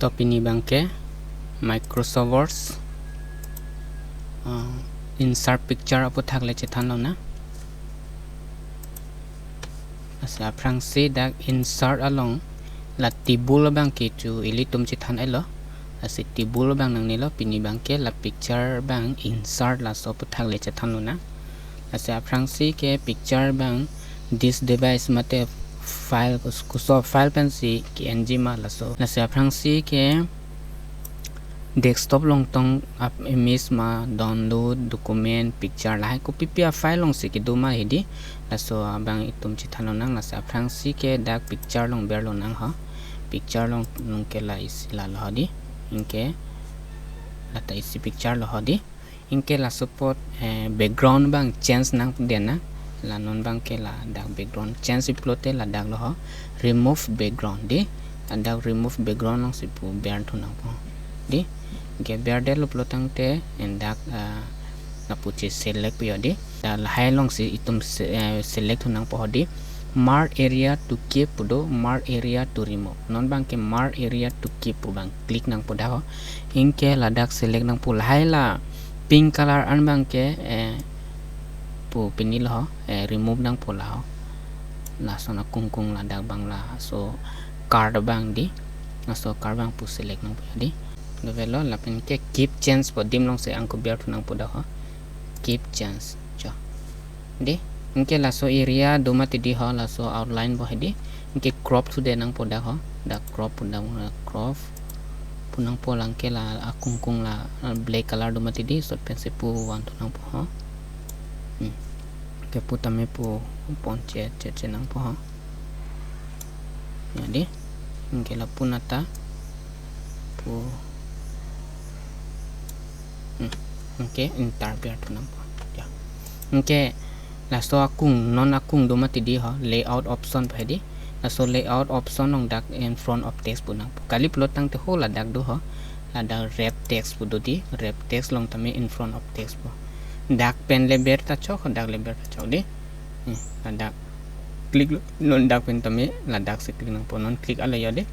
desktop ini bangke Microsoft Word insert picture apo thakle chetan lo na asa prangsi dak insert along la tibul bangke tu ilitum chetan elo asa tibul bang nang nilo pini bangke la picture bang insert la so thakle chetan lo na asa prangsi ke picture bang this device mate file kuso file pensi ki ng ma la so asa prangsi ke desktop long tong up image ma download document picture la ko ppr file long se ki duma hidi la so bang itum chi thalo nang la sa prangsi ke dak picture long ber lo nang ha picture long ke la is la lo hadi inke la ta is picture lo hadi inke la support background bang change nang dena la non bang ke la dak background change plote la dak lo remove background di dak remove background long si pu ber thu nang po di ke berde lo plotang te endak na puchi select pi odi da hai long si itum select thu nang po di mark area to keep do mark area to remove non bang ke mark area to keep bang click nang po da ho inke la dak select nang po hai la pink color an bang ke pu pinil ho remove nang po la ho la so na kung la dak bang la so card bang di na so card bang pu select nang po di velo la pen ke keep change po dim long se angko biar tunang po da ho keep change cho di inke la so area doma ti di ho la so outline bo hedi inke crop to de nang po da ho da crop punda crop punang po lang ke la akung la black color doma ti di so pen se pu wan tunang po ho ke pu tame pu pon che nang po ho jadi inke la punata pu okay entar biar tu nampak ya okay la so akung non akung doma ti di ho layout option phedi la so layout option ong dak in front of text punang kali plot tang te ho la dak do ho la dak wrap text pu do di wrap text long tame in front of text pu dak pen le ber ta chok dak le ber ta chok di la dak klik non dak pen tame la dak se klik nang po non klik ala ya de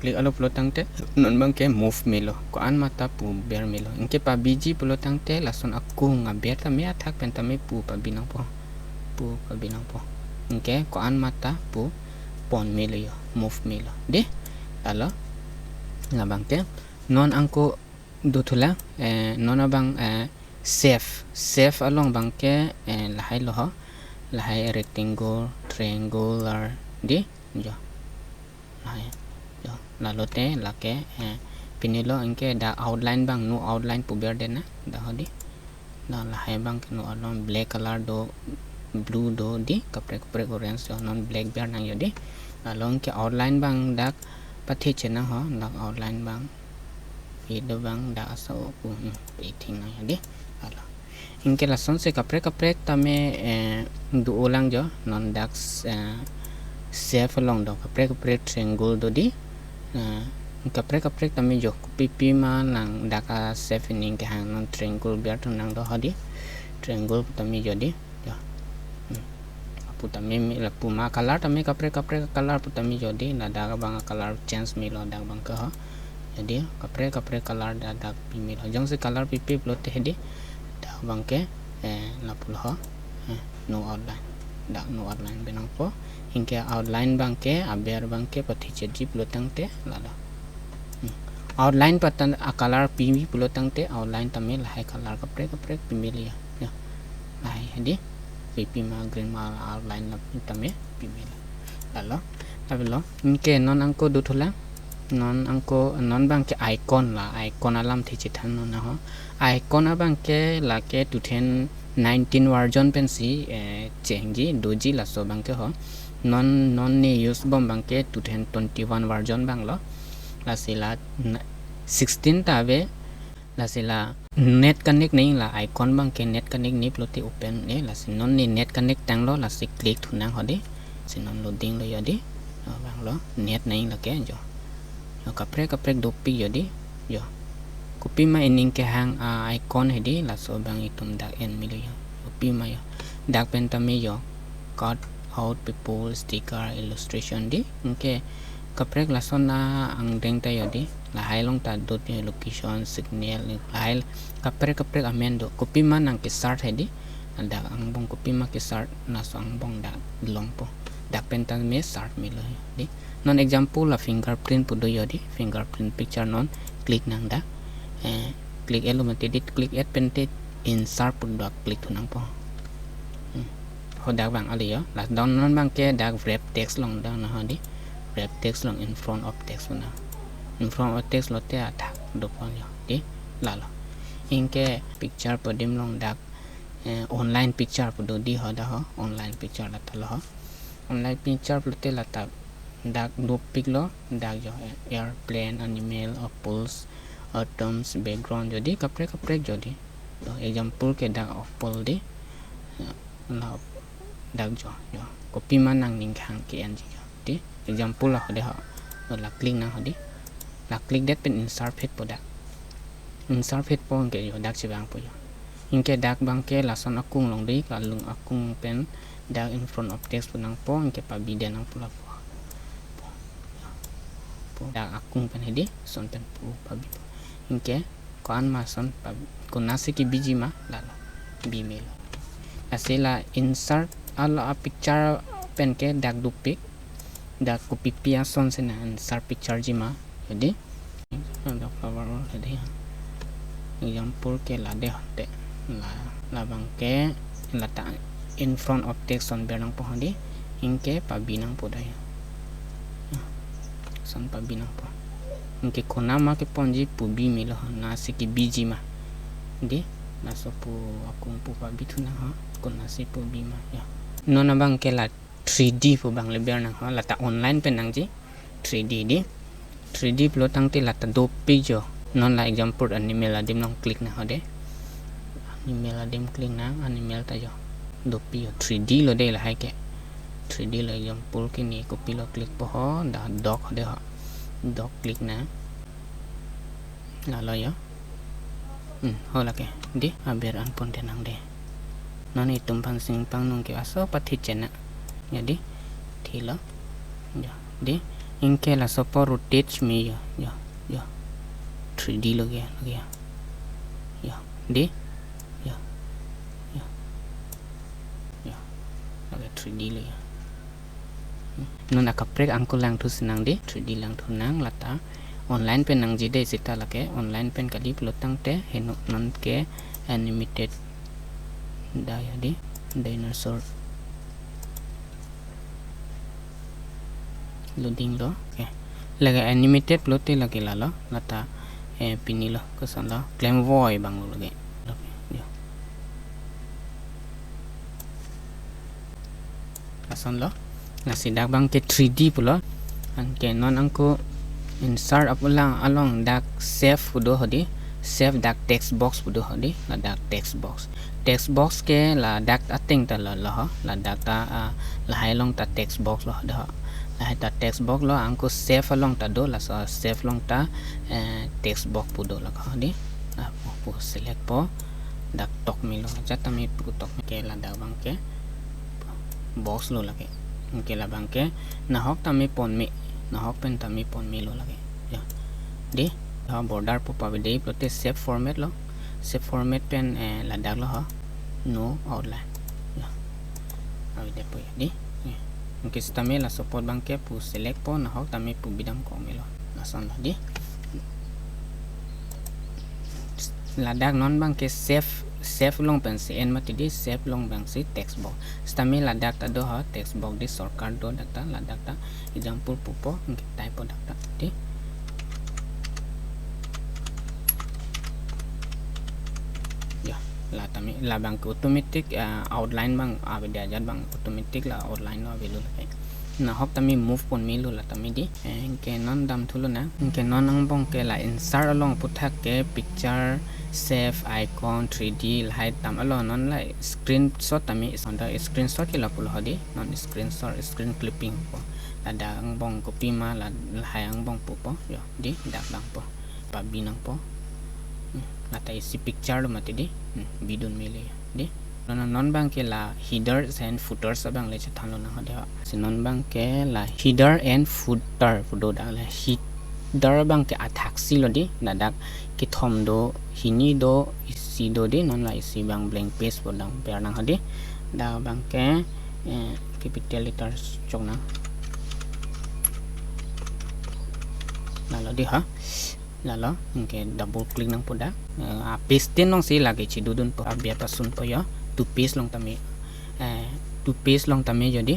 klik alo pelotang te non bang ke move melo ko an mata pu ber melo inke pa biji pelotang te lason aku ngaber ta me athak pen ta me pu pa binang po inke ko an mata pu pon melo yo move melo de alo la bang te non angko dutula non abang save along bang ke la hai lo ho la hai rectangle triangular di jo hai lalu te lake pinilo inke da outline bang no outline pu ber dena da hodi da la hai bang no alon black color do blue do di kapre orange do non black ber nang yodi alon ke outline bang dak pathi chena ho dak outline bang video bang da so pu thing nang yodi ala inke la son se kapre tame du ulang jo non dak save along do kapre triangle do di kapre tami jo pipi ma nang daka sevening ke hang non triangle biar tu nang do hadi triangle tami jadi ya apu tami mi la puma color tami kapre color tami jadi na daga bang color change mi lo dak bang ka ha jadi kapre color da dak pi mi lo jang se color pipi plot te hedi dak bang ke la pul ha no outline dak no outline benang po inke outline bang ke aber bang ke pathi cheji plotang te lala outline patan color pimi plotang te outline tamil hai color kapre pimili ya hai hadi pipi ma green ma outline la tame pimili lala abelo inke non angko dutula non bang ke icon alam thi chithan no na ho icon abang ke la ke 2019 version pensi chengji doji la so bang ke ho non ni use bom bang ke 2021 version bang lo la sila 16 tabe la sila net connect नहीं la icon bang ke net connect ni plote open ne la non ni net connect tang lo la si click thunang hodi sinon loading lo yodi bang lo net नहीं la ke jo kapre dopi yodi jo kopi ma ining ke hang icon hedi la so bang itum dak en milo yo kopi ma yo dak pen tami yo cut out people sticker illustration di okay kaprek lason na ang deng tayo di lahay long ta dot yung location signal lahay kaprek amendo copy man ang kisart hedi anda ang bong copy ma kisart na so ang bong da long po dak pentan me start me lo di non example la fingerprint pudo yo di fingerprint picture non click nang da click elo matidit click at pentit insert pudo click tunang po ho dak bang ali yo la don non bang ke dak wrap text long da na di wrap text long in front of text na in front of text lo te attack do pon yo di lalo inke picture podim long dak online picture pudo di ho da ho online picture la talo ho online picture pulte la ta dak do pic lo dak yo airplane animal or pulse atoms background jadi kaprek jadi example ke dak of pol di la dak jo yo copy man nang ning khang ke an ji di example lah de ha la click na ha di la click that pen insert page poda insert page po ke yo dak sibang po yo inke dak bang ke la son akung long di ka lung akung pen dak in front of text punang po inke pa bida nang pula po dak akung pen hedi son pen po pa bi inke kan ma son pa kunasi ki biji ma la bimel asila insert ala picture pen ke dak dupik dak copy pia son sena insert picture jima jadi dak flower jadi example ke la de hote la bang ke la ta in front of text son bernang po handi inke pa binang po dai son pa binang po inke kona ma ke ponji pu bi milo na siki biji ma di na so pu akung pu pa bituna ha kona si pu bi ma ya nona bang ke la 3D po bang leber nang ha lata online pen nang ji 3D di 3D plo tang ti lata do picture non la example animal la dim nong click na ha de animal la dim click na animal ta jo do pi 3D lo de la hai ke 3D la example ke ni copy lo click po ho da doc de ha doc click na la lo yo ho la ke di aber an pon de nang de non itum pan sing pang nong ke aso pathi chena jadi thila ya di inke la sopo rotate me ya 3D lo gaya ya di ya lagi 3D lo ya nona kaprek angko lang tu senang di 3D lang tu nang lata online pen nang jide sita lake online pen kali pelotang te heno non ke animated da ya di dinosaur loading lo okay lagi animated plote lagi lalo lata pini lo kesan lo claim void bang lo lagi kesan lo nasi dak bang ke 3D pulo an ke non angko insert apulang along dak save pudo hodi save dak text box pudo hodi la dak text box ke la dak ating ta la dak ta la hai long ta text box lo da la ta text box lo angko save along ta do la so save long ta text box pudo la ka di po select po dak tok mi lo jata mi pu tok ke la da bang ke box lo la ke la bang ke na hok ta mi pon mi na hok pen ta mi pon mi lo la ke ya di ha border po pa de prote save format pen la dak lo ha no outline ya awi de po ya di mungkin stame la support bangke pu select po na hok tami pu bidam ko melo lasan la di la dak non bangke save long pen cn mati di save long bang si text box stame la dak ta do ha text box di shortcut do dak ta la dak ta example pu po mungkin type po dak ta di ya la tami la bang automatic outline bang abe dia bang automatic la outline no abe lo na hok tami move pon mi lo la tami di ke non dam thulo na ke non ang bong ke la insert along puthak ke picture save icon 3D hai tam alon non la screenshot tami sonda screenshot ke la pulo hodi non screenshot screen clipping po ada ang bong copy ma la hai ang bong po yo di dak bang po pa binang po la ta isi picture lo mati di bidon mele di non bang ke la header and footer sabang le chan lo na ha de si non bang ke la header and footer do da la header bang ke attack si lo di na dak ki thom do hini do isi do di non la isi bang blank page bo dang per na ha di da bang ke capital letters chok na lalu di ha lalu okay double click nang poda paste nong si lagi ci dudun po biar pasun po ya tu paste long tami jadi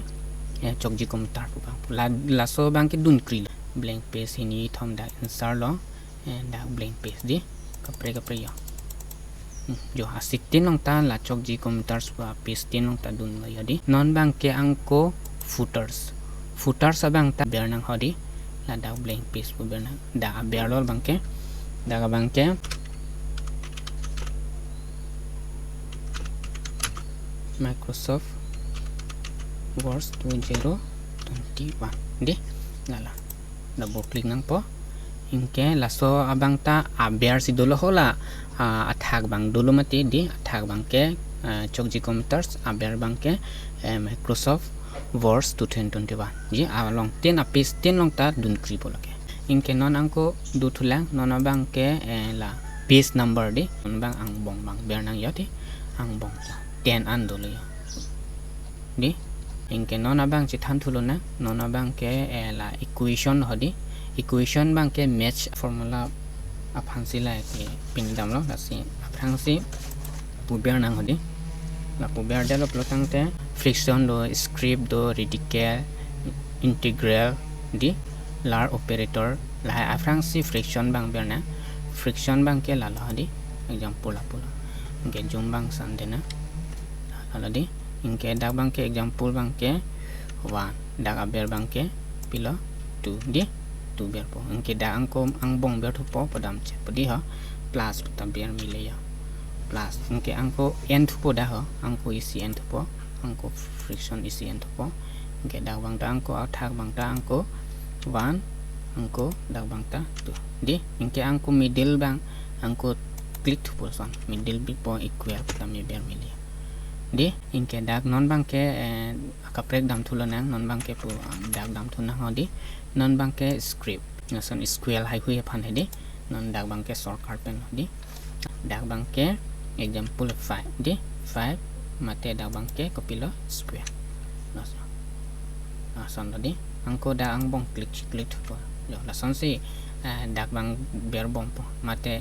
chok ji komentar po bang la so bang ke dun kri blank page ini thom da insert lo da blank page di kapre ya jo asiktin nong ta la chok ji komentar pa paste nong ta dun ya di non bang ke angko footers abang ta biar nang hodi la da blank page po biar nang da biar lol bang ke da bang ke Microsoft Word 2021 di lala double click nang po inke laso abang ta biar si dolo hola attack bang dulu mati di attack bang ke chokji computers biar bang ke Microsoft Word 2021 ji along 10 apis 10 long ta dun kri po lake inke non angko dutulang non abang ke la page number di non bang ang bong bang biar nang yati ang bong 10 an dulu ya di inke non abang citan tulo na non abang ke la equation hodi equation bang ke match formula apang sila ke pindam lo lasi apang si pubiar nang hodi la pubiar de lo plotang te friction do script do radical integral di lar operator la apang si friction bang biar na friction bang ke la hodi example pula inke jum bang sandena ala di inke dak bang ke example bang ke 1 dak aber bang ke pila 2 di 2 biar po inke dak angko ang bong biar tu po padam che padi ha plus tam biar mile ya plus inke angko n tu po dah ha angko isi n tu po angko friction isi n tu po inke dak bang ta angko attack bang ta angko 1 angko dak bang ta 2 di inke angko middle bang angko click tu po son middle bit po equal tam biar mile di inke dak non bang ke kaprek dam thulo nang non bang ke pu dak dam thuna ho di non bang ke script nason sql hai hui phan he di non dak bang ke shortcut pen di dak bang ke example 5 di 5 mate dak bang ke copy lo square nason di angko da ang bong click po yo nason si dak bang ber bong po mate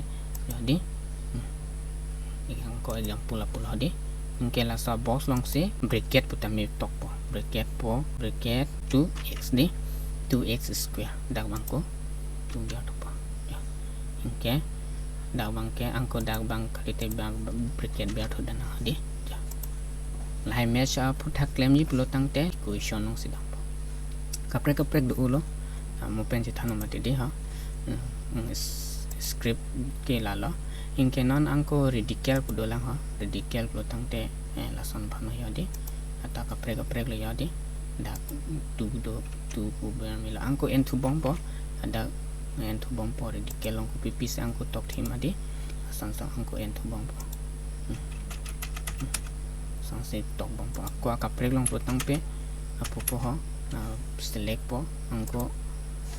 di angko example pula di inke la sa box long se bracket putami tok po bracket 2x di 2x square dak bang ko 2 biar po ya inke dak bang ke angko dak bang kalite bang bracket biar to dan di ya lai match puta claim yi pelotang te equation long sidang po kaprek do ulo mo pen ci thano mati di ha script ke la lo inke non angko radical pudolang ha radical pelotang te lason phano ya di ata kaprek le ya di dak tu ku ber mila angko n tu bong po ada n tu bong po radical long ku pipis angko tok thima di san angko n tu bong po san se tok bong po ko kaprek long pelotang pe apo po ha select po angko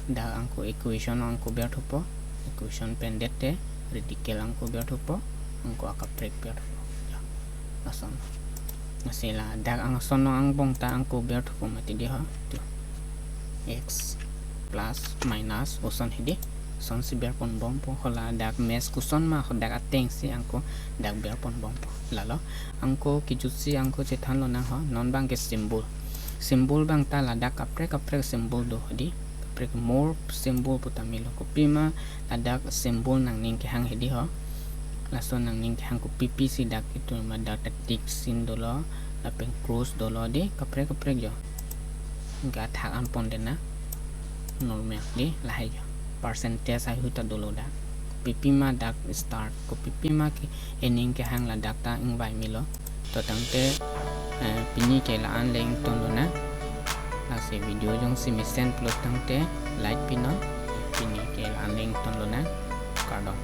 da angko equation angko ber tu po equation pendete radical angko biar po angko akaprek biar po ya asan nasila dak ang sono ang bong ta angko biar po mati dia ha tu x plus minus oson hidi son si biar pon bom po hola dak mes kuson ma dak ateng si angko dak biar pon bom po lalo angko kijutsi angko cethan lo na ha non bang ke symbol bang ta la dak akaprek symbol do hidi more symbol putamilo copy ma ada symbol nang ning ke hang hedi ho lason nang ning ke hang copy si dak itu ma data tick sin dolo la pen cross dolo de kaprek jo ga thak an pon dena normal di lahai jo percentage ai huta dolo da copy ma dak start copy ma ke ening ke hang la data ing bai milo to tangte pini ke la an leng ton na nasi video jong si mesen plot tangte like pinon pini ke anling ton lona kardong